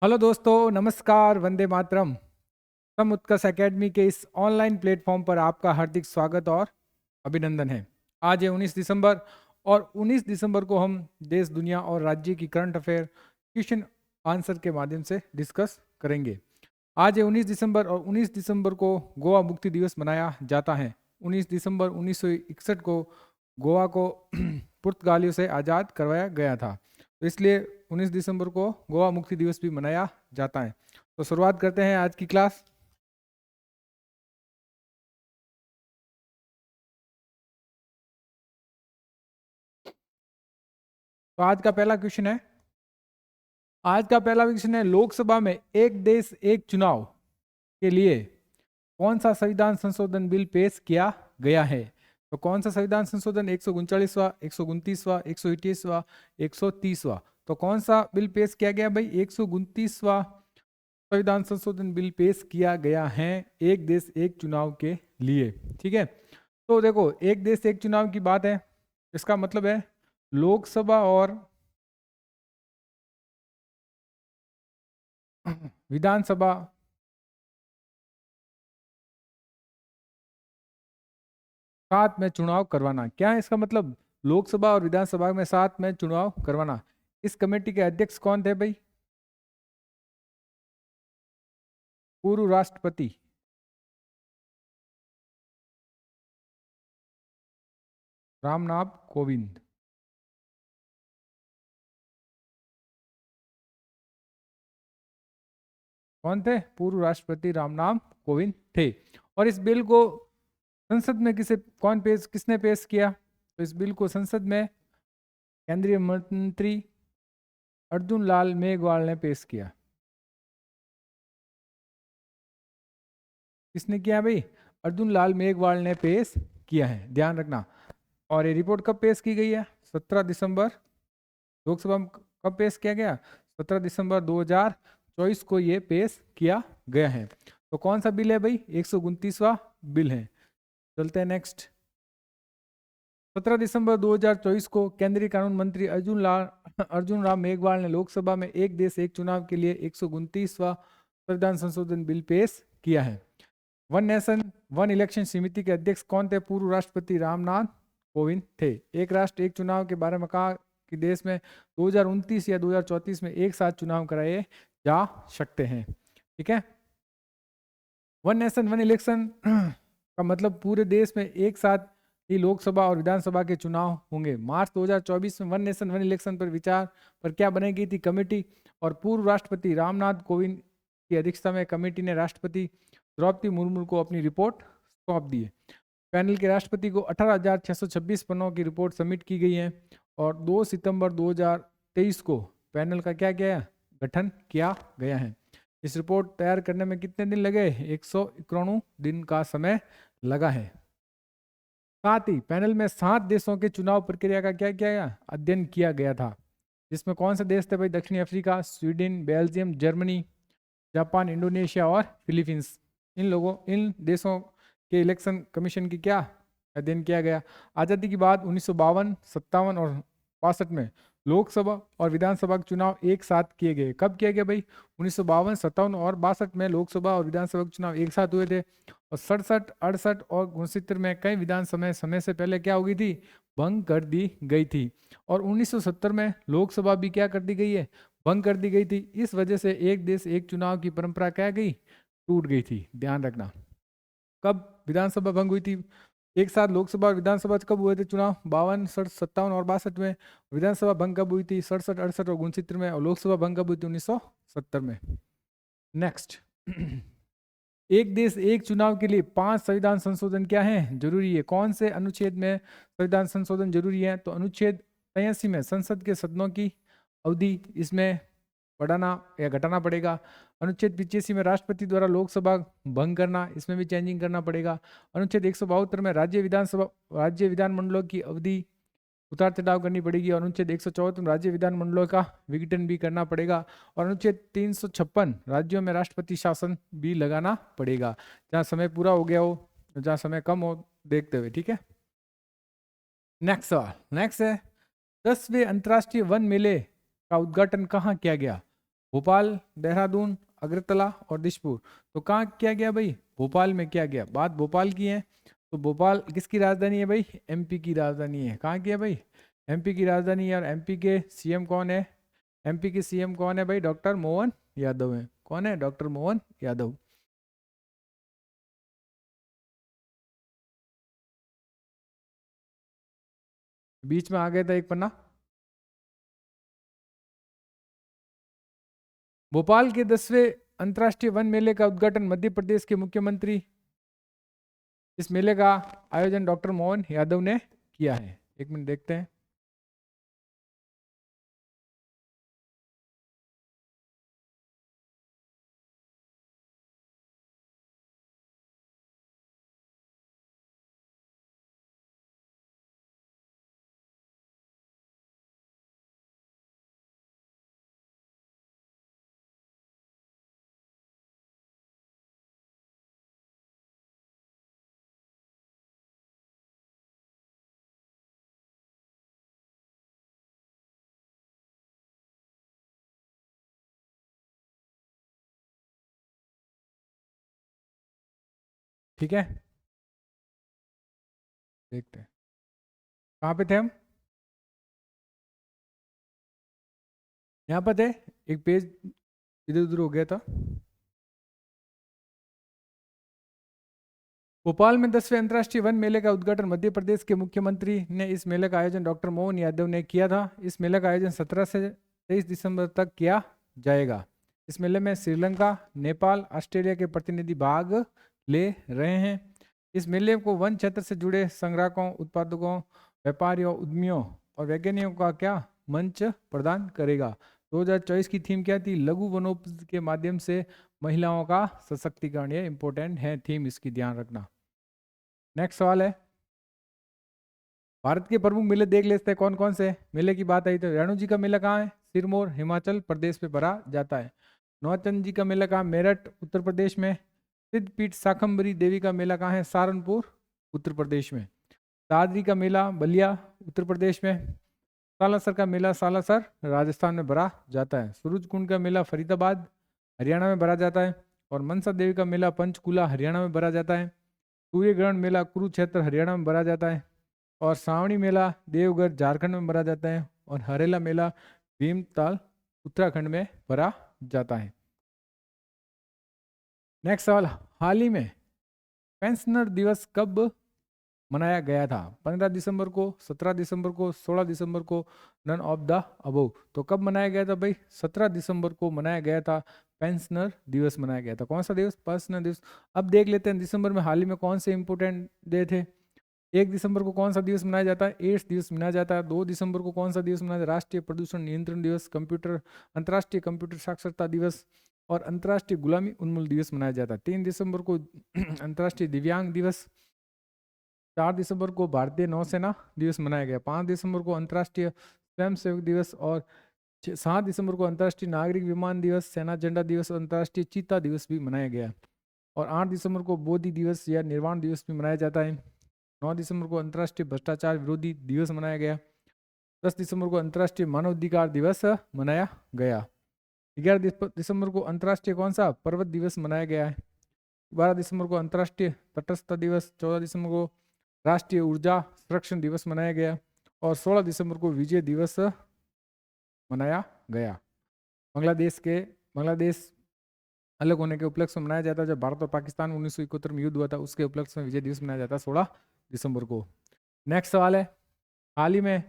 Hello दोस्तों, नमस्कार, वंदे मातरम। हम उत्कर्ष एकेडमी के इस ऑनलाइन प्लेटफॉर्म पर आपका हार्दिक स्वागत और अभिनंदन है। आज है 19 दिसंबर और 19 दिसंबर को हम देश, दुनिया और राज्य की करंट अफेयर क्वेश्चन आंसर के माध्यम से डिस्कस करेंगे। आज है 19 दिसंबर और 19 दिसंबर को गोवा मुक्ति दिवस मनाया जाता है। 19 दिसंबर 1961 को गोवा को पुर्तगालियों से आज़ाद करवाया गया था, तो इसलिए 19 दिसंबर को गोवा मुक्ति दिवस भी मनाया जाता है। तो शुरुआत करते हैं आज की क्लास। तो आज का पहला क्वेश्चन है, लोकसभा में एक देश एक चुनाव के लिए कौन सा संविधान संशोधन बिल पेश किया गया है? तो कौन सा संविधान संशोधन? 139वां, 129वां, 128वां, 130वां। तो कौन सा बिल पेश किया गया भाई? 129वां संविधान संशोधन बिल पेश किया गया है एक देश एक चुनाव के लिए। ठीक है, तो देखो, एक देश एक चुनाव की बात है, इसका मतलब है लोकसभा और विधानसभा साथ में चुनाव करवाना। क्या है इसका मतलब? लोकसभा और विधानसभा में साथ में चुनाव करवाना। इस कमेटी के अध्यक्ष कौन थे भाई? पूर्व राष्ट्रपति रामनाथ कोविंद। कौन थे? पूर्व राष्ट्रपति रामनाथ कोविंद थे। और इस बिल को संसद में किसने पेश किया? तो इस बिल को संसद में केंद्रीय मंत्री अर्जुन लाल मेघवाल ने पेश किया। किसने किया भाई? अर्जुन लाल मेघवाल ने पेश किया है, ध्यान रखना। और ये रिपोर्ट कब पेश की गई है? 17 दिसंबर। लोकसभा में कब पेश किया गया? 17 दिसंबर 2024 को ये पेश किया गया है। तो कौन सा बिल है भाई? 129वां बिल है। चलते हैं नेक्स्ट। 17 दिसंबर 2024 को केंद्रीय कानून मंत्री अर्जुन राम मेघवाल ने लोकसभा में एक देश एक चुनाव के लिए 129वां संविधान संशोधन बिल पेश किया है। वन नेशन वन इलेक्शन समिति के अध्यक्ष कौन थे? पूर्व राष्ट्रपति रामनाथ कोविंद थे। एक राष्ट्र एक चुनाव के बारे में कहा कि देश में 2029 या 2034 में एक साथ चुनाव कराए जा सकते हैं। ठीक है, वन नेशन वन इलेक्शन का मतलब पूरे देश में एक साथ ही लोकसभा और विधानसभा के चुनाव होंगे। मार्च 2024 में वन नेशन वन इलेक्शन पर विचार पर क्या बनाई गई थी? कमेटी। और पूर्व राष्ट्रपति रामनाथ कोविंद की अध्यक्षता में कमेटी ने राष्ट्रपति द्रौपदी मुर्मू को अपनी रिपोर्ट सौंप दी है। पैनल के राष्ट्रपति को 18,626 पन्नों की रिपोर्ट सबमिट की गई है और 2 सितंबर 2023 को पैनल का क्या किया? गठन किया गया है। इस रिपोर्ट तैयार करने में कितने दिन लगे? 191 दिन का समय लगा है। साथ ही पैनल में 7 देशों के चुनाव प्रक्रिया का क्या किया गया? अध्ययन किया गया था, जिसमें कौन से देश थे भाई? दक्षिण Africa, Sweden, Belgium, Germany, Japan, Indonesia और फिलीपींस। इन देशों के इलेक्शन कमीशन की क्या अध्ययन किया गया। आज़ादी के बाद 1952, 57 और 62 में लोकसभा और विधानसभा के चुनाव एक साथ किए गए। कब किया गया भाई? 1952, 57 और 62 में लोकसभा और विधानसभा के चुनाव एक साथ हुए थे। और 67, 68 और 69 में कई विधानसभा समय से पहले क्या हो गई थी? भंग कर दी गई थी। और 1970 में लोकसभा भी क्या कर दी गई है? भंग कर दी गई थी। इस वजह से एक देश एक चुनाव की परंपरा क्या गई? टूट गई थी, ध्यान रखना। कब विधानसभा भंग हुई थी? एक साथ लोकसभा और विधानसभा कब हुए थे चुनाव? 52, 57 और 62 में। विधानसभा भंग कब हुई थी? 67, 68 और 69 में। और लोकसभा भंग कब हुई थी? 1970 में। नेक्स्ट एक देश एक चुनाव के लिए 5 संविधान संशोधन क्या है? जरूरी है। कौन से अनुच्छेद में संविधान संशोधन जरूरी है? तो अनुच्छेद 83 में संसद के सदनों की अवधि इसमें बढ़ाना या घटाना पड़ेगा। अनुच्छेद 85 में राष्ट्रपति द्वारा लोकसभा भंग करना, इसमें भी चेंजिंग करना पड़ेगा। अनुच्छेद 172 में राज्य विधानमंडलों की अवधि उतार चढ़ाव करनी पड़ेगी। और अनुच्छेद 174 में राज्य विधानमंडलों का विघटन भी करना पड़ेगा। और अनुच्छेद 356 राज्यों में राष्ट्रपति शासन भी लगाना पड़ेगा। जहाँ समय पूरा हो गया हो, जहाँ समय कम हो, देखते हुए। ठीक है, नेक्स्ट सवाल। नेक्स्ट है, 10वें अंतर्राष्ट्रीय वन मेले का उद्घाटन कहाँ किया गया? भोपाल, देहरादून, अगरतला और दिशपुर। तो कहाँ किया गया भाई? भोपाल में किया गया। बात भोपाल की है, तो भोपाल किसकी राजधानी है भाई? एमपी की राजधानी है। कहाँ की है भाई? एमपी की राजधानी है। और एमपी के सीएम कौन है? एमपी के सीएम कौन है भाई? डॉक्टर मोहन यादव है। कौन है? डॉक्टर मोहन यादव। बीच में आ गया था एक पन्ना। भोपाल के 10वें अंतर्राष्ट्रीय वन मेले का उद्घाटन मध्य प्रदेश के मुख्यमंत्री, इस मेले का आयोजन डॉक्टर मोहन यादव ने किया है। एक मिनट देखते हैं। ठीक है, देखते हैं कहाँ पे थे हम। यहाँ पर थे, एक पेज इधर उधर हो गया था। भोपाल में 10वें अंतर्राष्ट्रीय वन मेले का उद्घाटन मध्य प्रदेश के मुख्यमंत्री ने, इस मेले का आयोजन डॉक्टर मोहन यादव ने किया था। इस मेले का आयोजन 17 से 23 दिसंबर तक किया जाएगा। इस मेले में श्रीलंका, नेपाल, ऑस्ट्रेलिया के प्रतिनिधि भाग ले रहे हैं। इस मेले को वन क्षेत्र से जुड़े संग्राहकों, उत्पादकों, व्यापारियों, उद्यमियों और वैज्ञानिकों का क्या मंच प्रदान करेगा। 2024 की थीम क्या थी? लघु वनोपज के माध्यम से महिलाओं का सशक्तिकरण। ये इंपॉर्टेंट है थीम, इसकी ध्यान रखना। नेक्स्ट सवाल है, भारत के प्रमुख मेले देख लेते हैं कौन कौन से। मेले की बात आई तो रेणु जी का मेला कहाँ है? सिरमौर, हिमाचल प्रदेश में भरा जाता है। नौचंद जी का मेला कहाँ? मेरठ, उत्तर प्रदेश में। सिद्धपीठ शाकंभरी देवी का मेला कहाँ है? सहारनपुर, उत्तर प्रदेश में। दादरी का मेला बलिया, उत्तर प्रदेश में। सालासर का मेला सालासर, राजस्थान में भरा जाता है। सूरज कुंड का मेला फरीदाबाद, हरियाणा में भरा जाता है। और मनसा देवी का मेला पंचकुला, हरियाणा में भरा जाता है। सूर्य ग्रहण मेला कुरुक्षेत्र, हरियाणा में भरा जाता है। और श्रावणी मेला देवघर, झारखंड में भरा जाता है। और हरेला मेला भीमताल, उत्तराखंड में भरा जाता है। नेक्स्ट सवाल, हाल ही में पेंशनर दिवस कब मनाया गया था? 15 दिसंबर को, 17 दिसंबर को, 16 दिसंबर को, नन ऑफ द अबव। तो कब मनाया गया था भाई? 17 दिसंबर को मनाया गया था। पेंशनर दिवस मनाया गया था। कौन सा दिवस? पेंशनर दिवस। अब देख लेते हैं दिसंबर में हाल ही में कौन से इंपोर्टेंट डे थे। 1 दिसंबर को कौन सा दिवस मनाया जाता है? एड्स दिवस मनाया जाता है। 2 दिसंबर को कौन सा दिवस मनाया जाता है? राष्ट्रीय प्रदूषण नियंत्रण दिवस, कंप्यूटर अंतर्राष्ट्रीय कंप्यूटर साक्षरता दिवस और अंतर्राष्ट्रीय गुलामी उन्मूलन दिवस मनाया जाता है। 3 दिसंबर को अंतर्राष्ट्रीय दिव्यांग दिवस। 4 दिसंबर को भारतीय नौसेना दिवस मनाया गया। 5 दिसंबर को अंतर्राष्ट्रीय स्वयंसेवक दिवस। और 7 दिसंबर को अंतर्राष्ट्रीय नागरिक विमान दिवस, सेना झंडा दिवस, अंतर्राष्ट्रीय चीता दिवस भी मनाया गया। और 8 दिसंबर को बोधि दिवस या निर्वाण दिवस भी मनाया जाता है। 9 दिसंबर को अंतर्राष्ट्रीय भ्रष्टाचार विरोधी दिवस मनाया गया। 10 दिसंबर को अंतर्राष्ट्रीय मानवाधिकार दिवस मनाया गया। 11 दिसंबर को अंतर्राष्ट्रीय कौन सा पर्वत दिवस मनाया गया है? 12 दिसंबर को अंतर्राष्ट्रीय तटस्थता दिवस। 14 दिसंबर को राष्ट्रीय ऊर्जा संरक्षण दिवस मनाया गया। और 16 दिसंबर को विजय दिवस मनाया गया। बांग्लादेश अलग होने के उपलक्ष्य में मनाया जाता है। जब भारत और पाकिस्तान 1971 में युद्ध हुआ था, उसके उपलक्ष्य में विजय दिवस मनाया जाता है 16 दिसंबर को। नेक्स्ट सवाल है, हाल ही में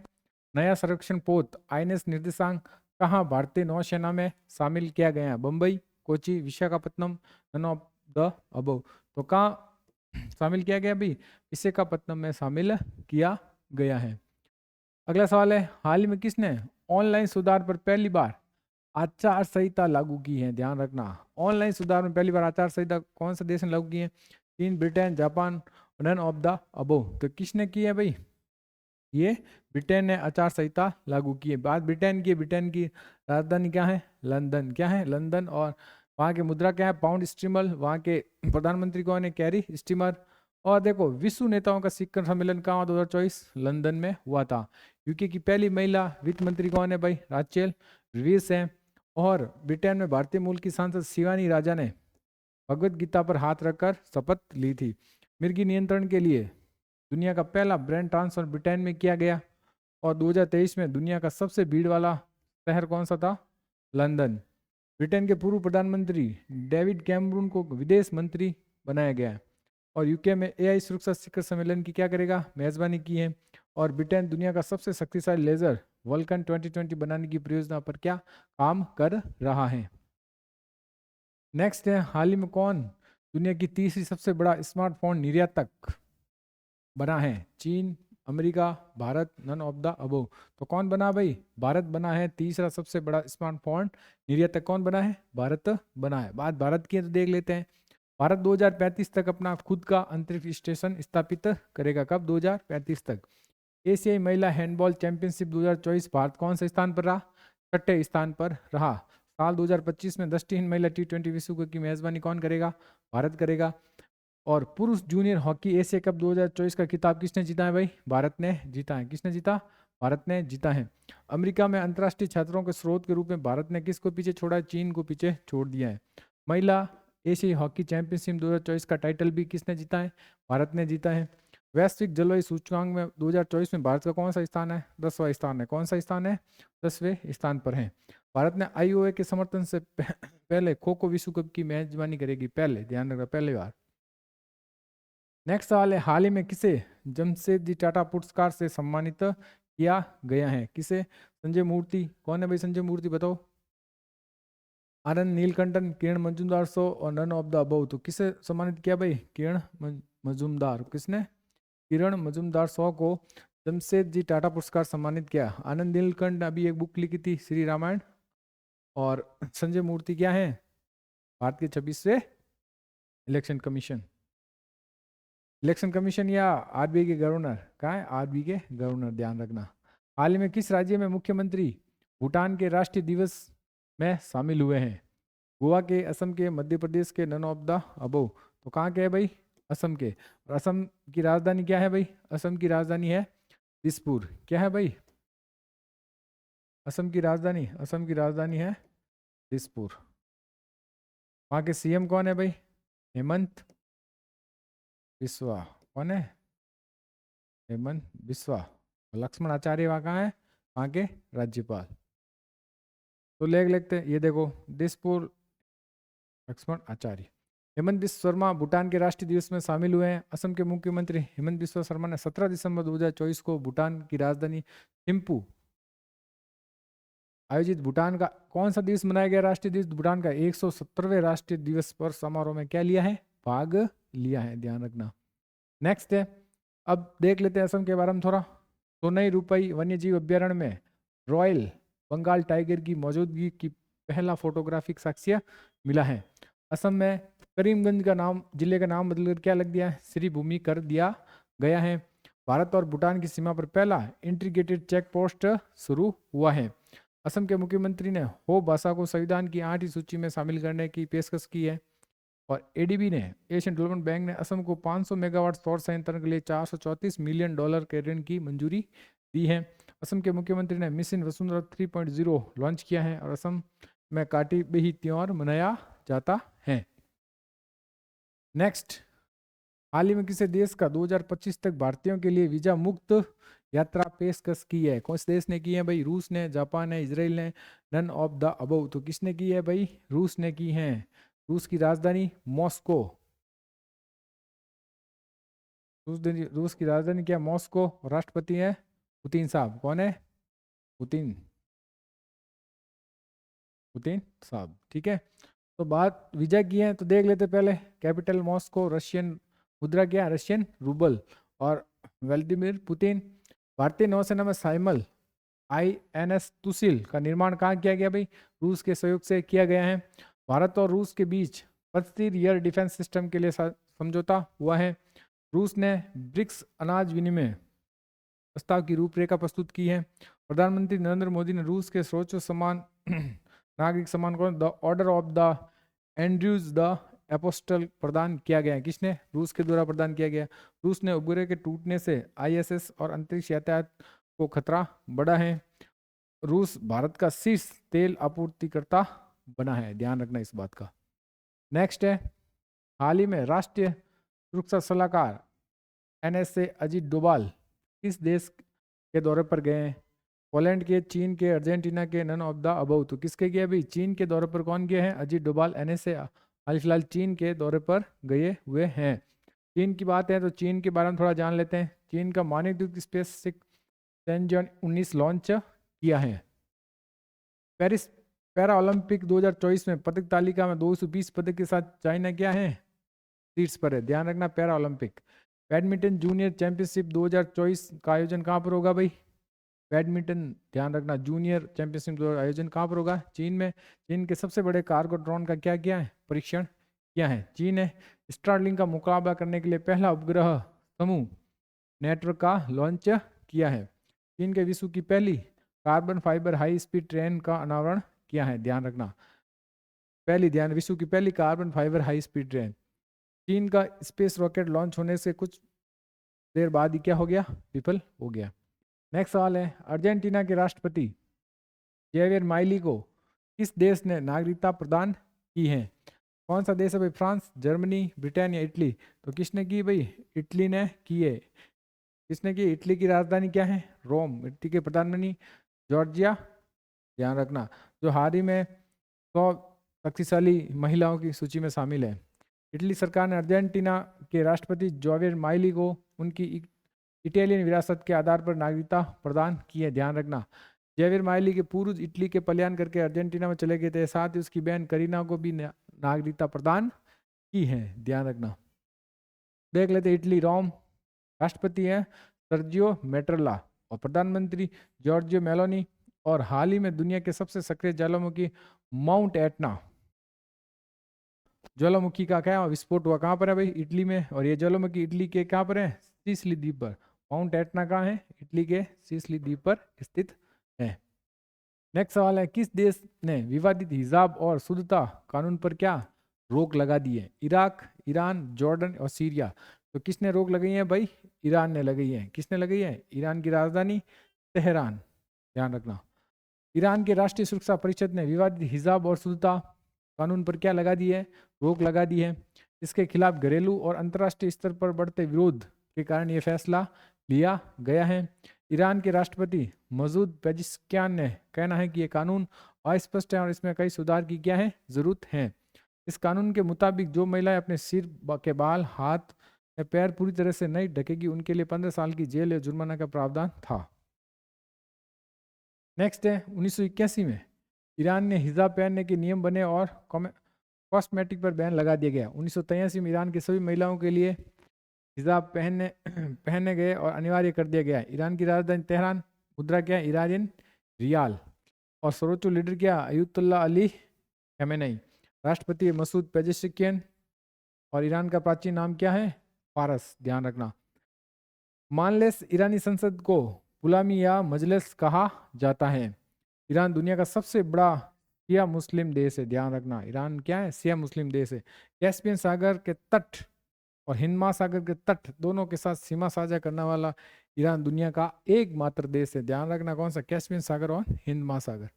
नया सर्वेक्षण पोत आईएनएस निर्देशांक कहाँ भारतीय नौसेना में शामिल किया गया है? Bombay, Kochi, Visakhapatnam, none of the above. तो कहाँ शामिल किया गया भाई? विशाखापत्तनम में शामिल किया गया है। अगला सवाल है, हाल ही में किसने ऑनलाइन सुधार पर पहली बार आचार संहिता लागू की है? ध्यान रखना, ऑनलाइन सुधार में पहली बार आचार संहिता कौन सा देश ने लागू की है? चीन, Britain, Japan, none of the above. तो किसने की है भाई? ये ब्रिटेन ने आचार संहिता लागू की है। बात ब्रिटेन की, ब्रिटेन की राजधानी क्या है? लंदन। क्या है? लंदन। और वहाँ की मुद्रा क्या है? पाउंड स्टीमल। वहाँ के प्रधानमंत्री कौन है? Carry steamer. और देखो, विश्व नेताओं का शिखर सम्मेलन कहाँ 2024 लंदन में हुआ था। यूके की पहली महिला वित्त मंत्री कौन है भाई? राचेल रिवीस है। और ब्रिटेन में भारतीय मूल की सांसद शिवानी राजा ने भगवत गीता पर हाथ रखकर शपथ ली थी। मिर्गी नियंत्रण के लिए दुनिया का पहला ब्रेन ट्रांसफर ब्रिटेन में किया गया। और 2023 में दुनिया का सबसे भीड़ वाला शहर कौन सा था? लंदन। ब्रिटेन के पूर्व प्रधानमंत्री डेविड कैमरून को विदेश मंत्री बनाया गया है। और यूके में एआई सुरक्षा शिखर सम्मेलन की क्या करेगा? मेजबानी की है। और ब्रिटेन दुनिया का सबसे शक्तिशाली लेजर वल्कन 2020 बनाने की परियोजना पर क्या काम कर रहा है? नेक्स्ट है, हाल ही में कौन दुनिया की तीसरी सबसे बड़ा स्मार्टफोन निर्यातक बना है? चीन, America, Bharat, none of the above. तो कौन बना भाई? भारत बना है तीसरा सबसे बड़ा स्मार्टफोन निर्यातक। कौन बना है? भारत बना है। बात भारत की है तो देख लेते हैं। भारत 2035 तक अपना खुद का अंतरिक्ष स्टेशन स्थापित करेगा। कब? 2035 तक। एशियाई महिला हैंडबॉल चैंपियनशिप 2024 भारत कौन से स्थान पर रहा? छठे स्थान पर रहा। साल 2025 में दृष्टिहीन महिला T20 विश्व कप की मेजबानी कौन करेगा? भारत करेगा। और पुरुष जूनियर हॉकी एशिया कप 2024 का खिताब किसने जीता है भाई? भारत ने जीता है। किसने जीता? भारत ने जीता है। अमेरिका में अंतर्राष्ट्रीय छात्रों के स्रोत के रूप में भारत ने किसको पीछे छोड़ा है? चीन को पीछे छोड़ दिया है। महिला एशियाई हॉकी चैंपियनशिप 2024 का टाइटल भी किसने जीता है? भारत ने जीता है। वैश्विक जलवायु सूचकांक में 2024 में भारत का कौन सा स्थान है? 10वां स्थान है। कौन सा स्थान है? 10वें स्थान पर है। भारत ने IOA के समर्थन से पहले खो खो विश्व कप की मेजबानी करेगी। पहले, ध्यान रखना, पहली बार। नेक्स्ट सवाल है, हाल ही में किसे जमशेदजी टाटा पुरस्कार से सम्मानित किया गया है? किसे? संजय मूर्ति। कौन है भाई संजय मूर्ति? बताओ। आनंद नीलकंठन, किरण मजूमदार शो और नन ऑफ द अबव। तो किसे सम्मानित किया भाई? किरण मजूमदार। किसने? किरण मजूमदार शो को जमशेदजी टाटा पुरस्कार सम्मानित किया। आनंद नीलकंठ ने अभी एक बुक लिखी थी, श्री रामायण। और संजय मूर्ति क्या है? भारत के 26वें इलेक्शन कमीशन। इलेक्शन कमीशन या RBI के गवर्नर? कहाँ है? RBI के गवर्नर, ध्यान रखना। हाल ही में किस राज्य में मुख्यमंत्री भूटान के राष्ट्रीय दिवस में शामिल हुए हैं? गोवा के, असम के, मध्य प्रदेश के, नन ऑफ द अबोव। तो कहाँ के है भाई? असम के। और असम की राजधानी क्या है भाई? असम की राजधानी है दिसपुर। क्या है भाई असम की राजधानी? असम की राजधानी है दिसपुर। वहाँ के CM कौन है भाई? हेमंत बिस्वा। कौन है? हेमंत बिस्वा। लक्ष्मण आचार्य वहाँ कहाँ है? वहाँ के राज्यपाल। तो लेते हैं, ये देखो, दिसपुर, लक्ष्मण आचार्य। हेमंत बिस्वा शर्मा भूटान के राष्ट्रीय दिवस में शामिल हुए हैं। असम के मुख्यमंत्री हेमंत बिस्वा शर्मा ने 17 दिसंबर 2024 को भूटान की राजधानी थिम्पू आयोजित भूटान का कौन सा दिवस मनाया गया? राष्ट्रीय दिवस भूटान का 170वें राष्ट्रीय दिवस पर समारोह में क्या लिया है? भाग लिया है, ध्यान रखना। नेक्स्ट है, अब देख लेते हैं असम के बारे में थोड़ा। सोनई रूपई वन्यजीव अभ्यारण्य में रॉयल बंगाल टाइगर की मौजूदगी की पहला फोटोग्राफिक साक्ष्य मिला है। असम में करीमगंज का नाम, जिले का नाम बदलकर क्या लग दिया है? श्री भूमि कर दिया गया है। भारत और भूटान की सीमा पर पहला इंटीग्रेटेड चेक पोस्ट शुरू हुआ है। असम के मुख्यमंत्री ने हो भाषा को संविधान की 8वीं सूची में शामिल करने की पेशकश की है। और ADB ने, एशियन डेवलपमेंट बैंक ने असम को 500 मेगावाट सौर संयंत्र के लिए $434 मिलियन के ऋण की मंजूरी दी है। असम के मुख्यमंत्री ने मिशन वसुंधरा 3.0 लॉन्च किया है। और असम में काटी बिही त्योहार मनाया जाता है। नेक्स्ट, हाल ही में किसी देश का 2025 तक भारतीयों के लिए वीजा मुक्त यात्रा पेशकश की है? कौन से देश ने की है भाई? रूस ने, जापान है, इजराइल ने, नन ऑफ द अबव। तो किसने की है भाई? रूस ने की है। रूस की राजधानी मॉस्को। रूस की राजधानी क्या? मॉस्को। राष्ट्रपति है पुतिन साहब। कौन है? पुतिन, पुतिन साहब, ठीक है। तो बात वीजा की है तो देख लेते पहले। कैपिटल मॉस्को, रशियन मुद्रा क्या? Russian rouble. और व्लादिमीर पुतिन। भारतीय नौसेना में साइमल INS तुसिल का निर्माण कहाँ किया गया भाई? रूस के सहयोग से किया गया है। भारत और रूस के बीच 25 ईयर डिफेंस सिस्टम के लिए समझौता हुआ है। रूस ने ब्रिक्स अनाज विनिमय प्रस्ताव की रूपरेखा प्रस्तुत की है। प्रधानमंत्री नरेंद्र मोदी ने रूस के सर्वोच्च सम्मान नागरिक सम्मान को the order of the Andrews the apostle प्रदान किया गया है। किसने? रूस के द्वारा प्रदान किया गया। रूस ने उपग्रह के टूटने से ISS और अंतरिक्ष यातायात को खतरा बढ़ा है। रूस भारत का शीर्ष तेल आपूर्तिकर्ता बना है, ध्यान रखना इस बात का। नेक्स्ट है, हाल ही में राष्ट्रीय सुरक्षा सलाहकार NSA अजीत डोभाल किस देश के दौरे पर गए हैं? पोलैंड के, चीन के, अर्जेंटीना के, नन ऑफ द अबव। तो किसके गए भाई? चीन के दौरे पर कौन गए हैं? अजीत डोभाल NSA हाल फिलहाल चीन के दौरे पर गए हुए हैं। चीन की बात है तो चीन के बारे में थोड़ा जान लेते हैं। चीन का मानवयुक्त स्पेस सेंजन 19 लॉन्च किया है। पेरिस पैरा ओलंपिक 2024 में पदक तालिका में 220 पदक के साथ चाइना क्या है? शीर्ष पर है, ध्यान रखना। Para Olympic. Badminton junior championship 2024 का आयोजन कहाँ पर होगा भाई? बैडमिंटन, ध्यान रखना, जूनियर चैंपियनशिप आयोजन कहाँ पर होगा? चीन में। चीन के सबसे बड़े कार्गो ड्रोन का क्या किया है? परीक्षण किया है। चीन ने स्टारलिंक का मुकाबला करने के लिए पहला उपग्रह समूह नेटवर्क का लॉन्च किया है। चीन के विश्व की पहली carbon fibre high speed train का अनावरण किया है, ध्यान रखना। विश्व की पहली carbon fibre high speed train. चीन का स्पेस रॉकेट लॉन्च होने से कुछ देर बाद ही क्या हो गया? विफल हो गया। नेक्स्ट सवाल है, अर्जेंटीना के राष्ट्रपति जेवियर माइली को किस देश ने नागरिकता प्रदान की है? कौन सा देश है भाई? फ्रांस, जर्मनी, ब्रिटेन या इटली? तो किसने की भाई? इटली ने की है। किसने की? इटली की राजधानी क्या है? रोम। इटली के प्रधानमंत्री जॉर्जिया, ध्यान रखना, जो हाल ही में 100 शक्तिशाली महिलाओं की सूची में शामिल है। इटली सरकार ने अर्जेंटीना के राष्ट्रपति जोवियर माइली को उनकी इटालियन विरासत के आधार पर नागरिकता प्रदान की है, ध्यान रखना। जेवियर माइली के पूर्व इटली के पलायन करके अर्जेंटीना में चले गए थे, साथ ही उसकी बहन करीना को भी नागरिकता प्रदान की है, ध्यान रखना। देख लेते इटली। रोम राष्ट्रपति हैं सर्जियो मैटरला और प्रधानमंत्री जॉर्जियो मेलोनी। और हाल ही में दुनिया के सबसे सक्रिय ज्वालामुखी माउंट एटना ज्वालामुखी का क्या विस्फोट हुआ? कहाँ पर है भाई? इटली में। और ये ज्वालामुखी इटली के कहाँ पर है? सिसिली द्वीप पर। माउंट एटना कहाँ है? इटली के सिसिली द्वीप पर स्थित है। नेक्स्ट सवाल है, किस देश ने विवादित हिजाब और शुद्धता कानून पर क्या रोक लगा दी है? इराक, ईरान, जॉर्डन और सीरिया। तो किसने रोक लगाई है भाई? ईरान ने लगाई है। किसने लगाई है? ईरान की राजधानी तेहरान, ध्यान रखना। ईरान के राष्ट्रीय सुरक्षा परिषद ने विवादित हिजाब और शुद्धता कानून पर क्या लगा दी है? रोक लगा दी है। इसके खिलाफ घरेलू और अंतर्राष्ट्रीय स्तर पर बढ़ते विरोध के कारण यह फैसला लिया गया है। ईरान के राष्ट्रपति मसूद पेजिशकियान ने कहना है कि यह कानून अस्पष्ट है और इसमें कई सुधार की क्या है? जरूरत है। इस कानून के मुताबिक जो महिलाएं अपने सिर के बाल, हाथ या पैर पूरी तरह से नहीं ढकेगी, उनके लिए 15 साल की जेल या जुर्माना का प्रावधान था। नेक्स्ट है, 1981 में ईरान ने हिजाब पहनने के नियम बने और कॉस्मेटिक पर बैन लगा दिया गया। 1983 में ईरान की सभी महिलाओं के लिए हिजाब पहनने गए और अनिवार्य कर दिया गया। ईरान की राजधानी तेहरान, मुद्रा क्या है? ईरानियन रियाल। और सर्वोच्च लीडर क्या? अयतुल्ला अली खमेनेई। राष्ट्रपति मसूद पेजेशकियान। और ईरान का प्राचीन नाम क्या है? फारस, ध्यान रखना। मानलेस ईरानी संसद को गुलामी या मजलिस कहा जाता है। ईरान दुनिया का सबसे बड़ा शिया मुस्लिम देश है, ध्यान रखना। ईरान क्या है? शिया मुस्लिम देश है। कैस्पियन सागर के तट और हिंद महासागर के तट दोनों के साथ सीमा साझा करने वाला ईरान दुनिया का एकमात्र देश है, ध्यान रखना। कौन सा? कैस्पियन सागर और हिंद महासागर।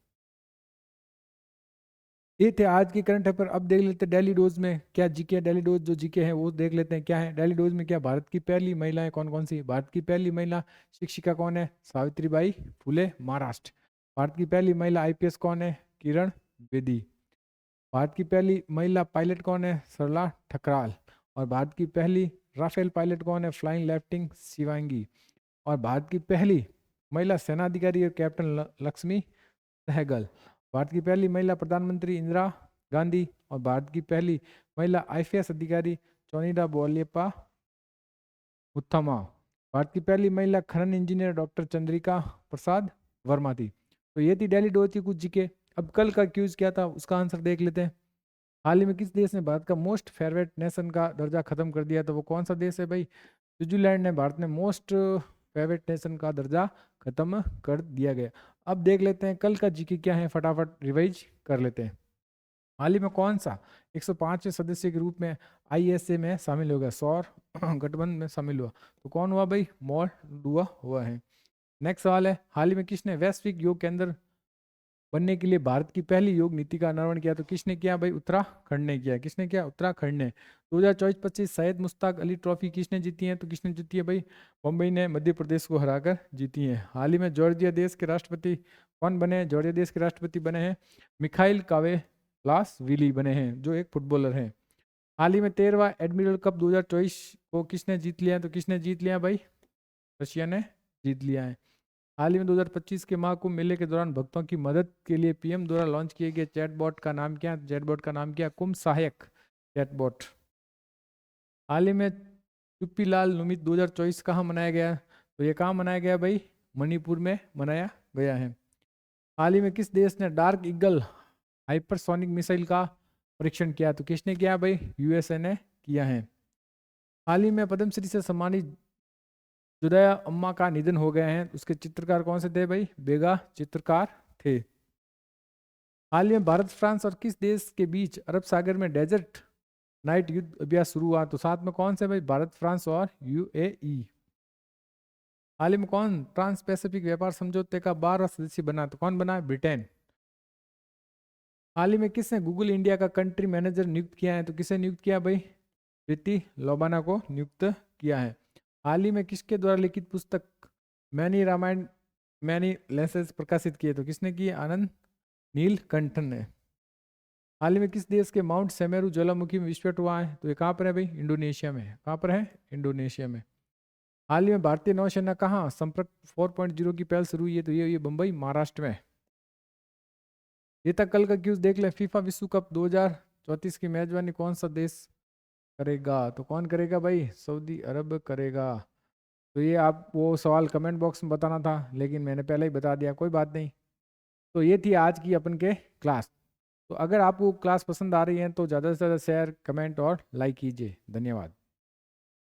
ये थे आज की करंट अफेयर। अब देख लेते हैं डेली डोज में क्या जीके। डेली डोज जो जीके है वो देख लेते हैं क्या है। डेली डोज में क्या, भारत की पहली महिलाएं कौन कौन सी? भारत की पहली महिला शिक्षिका कौन है? सावित्रीबाई फुले, महाराष्ट्र। भारत की पहली महिला IPS कौन है? किरण बेदी। भारत की पहली महिला पायलट कौन है? सरला ठकराल। और भारत की पहली राफेल पायलट कौन है? Flying lieutenant Shivangi. और भारत की पहली महिला सेनाधिकारी और कैप्टन लक्ष्मी सहगल। भारत की पहली महिला प्रधानमंत्री इंदिरा गांधी। और भारत की पहली महिला IPS अधिकारी चोनिडा बोलेपा उत्थमा। भारत की पहली महिला खनन इंजीनियर डॉक्टर चंद्रिका प्रसाद वर्मा थी। तो ये थी डेली डोज की कुछ जीके। अब कल का क्यूज क्या था उसका आंसर देख लेते हैं। हाल ही में किस देश ने भारत का मोस्ट फेवरेट नेशन का दर्जा खत्म कर दिया? तो वो कौन सा देश है भाई? स्विट्जरलैंड ने भारत में मोस्ट फेवरेट नेशन का दर्जा खत्म कर दिया गया। अब देख लेते हैं कल का जीके क्या है, फटाफट रिवाइज कर लेते हैं। हाल ही में कौन सा 105वें सदस्य के रूप में ISA में शामिल हो गया? सौर गठबंधन में शामिल हुआ। तो कौन हुआ भाई? मोल्डोवा हुआ है। नेक्स्ट सवाल है, हाल ही में किसने वैश्विक योग केंद्र बनने के लिए भारत की पहली योग नीति का अनावरण किया, तो किसने किया भाई? उत्तराखंड ने किया। किसने किया? उत्तराखंड ने। 2024-25 सैयद मुश्ताक अली ट्रॉफी किसने जीती है? तो किसने जीती है भाई? मुंबई ने मध्य प्रदेश को हराकर जीती है। हाल ही में जॉर्जिया देश के राष्ट्रपति कौन बने हैं? जॉर्जिया देश के राष्ट्रपति बने हैं मिखाइल कावेलासविली बने हैं, जो एक फुटबॉलर हैं। हाल ही में 13वां एडमिरल कप 2024 को किसने जीत लिया? तो किसने जीत लिया भाई? रशिया ने जीत लिया है। हाल ही में 2025 के महाकुंभ मेले के दौरान भक्तों की मदद के लिए पीएम द्वारा लॉन्च किए गए चैटबॉट का नाम क्या? चैटबॉट का नाम क्या? कुंभ सहायक चैटबॉट। हाल ही में चुप्पीलाल नुमित 2024 कहाँ मनाया गया? तो ये कहाँ मनाया गया भाई? मणिपुर में मनाया गया है। हाल ही में किस देश ने डार्क ईगल हाइपरसोनिक मिसाइल का परीक्षण किया? तो किसने किया भाई? यूएसए ने किया है। हाल ही में पद्मश्री से सम्मानित जुदैया अम्मा का निधन हो गया है, उसके चित्रकार कौन से थे भाई? बेगा चित्रकार थे। हाल ही में भारत फ्रांस और किस देश के बीच अरब सागर में डेजर्ट नाइट युद्ध अभ्यास शुरू हुआ? तो साथ में कौन से भाई? भारत फ्रांस और यूएई। हाल ही में कौन ट्रांस पैसिफिक व्यापार समझौते का 12वां सदस्य बना? तो कौन बना? ब्रिटेन। हाल ही में किसने गूगल इंडिया का कंट्री मैनेजर नियुक्त किया है? तो किसे नियुक्त किया भाई? प्रीति लोबाना को नियुक्त किया है। हाल ही में किसके द्वारा लिखित पुस्तक मैनी रामायण मैनी लेसेस प्रकाशित किए? तो किसने किए? आनंद नीलकंठन ने। हाल ही में किस देश के माउंट सेमेरू ज्वालामुखी में विस्फोट हुआ है? तो ये कहाँ पर है भाई? इंडोनेशिया में। कहाँ पर है? इंडोनेशिया में। हाल ही में भारतीय नौसेना कहाँ संपर्क 4.0 की पहल शुरू हुई है? तो ये बम्बई महाराष्ट्र में। ये तक कल का क्यूज देख ले। फीफा विश्व कप 2034 की मेजबानी कौन सा देश करेगा? तो कौन करेगा भाई? सऊदी अरब करेगा। तो ये आप वो सवाल कमेंट बॉक्स में बताना था, लेकिन मैंने पहले ही बता दिया, कोई बात नहीं। तो ये थी आज की अपन के क्लास। तो अगर आपको क्लास पसंद आ रही है तो ज़्यादा से ज़्यादा शेयर, कमेंट और लाइक कीजिए। धन्यवाद।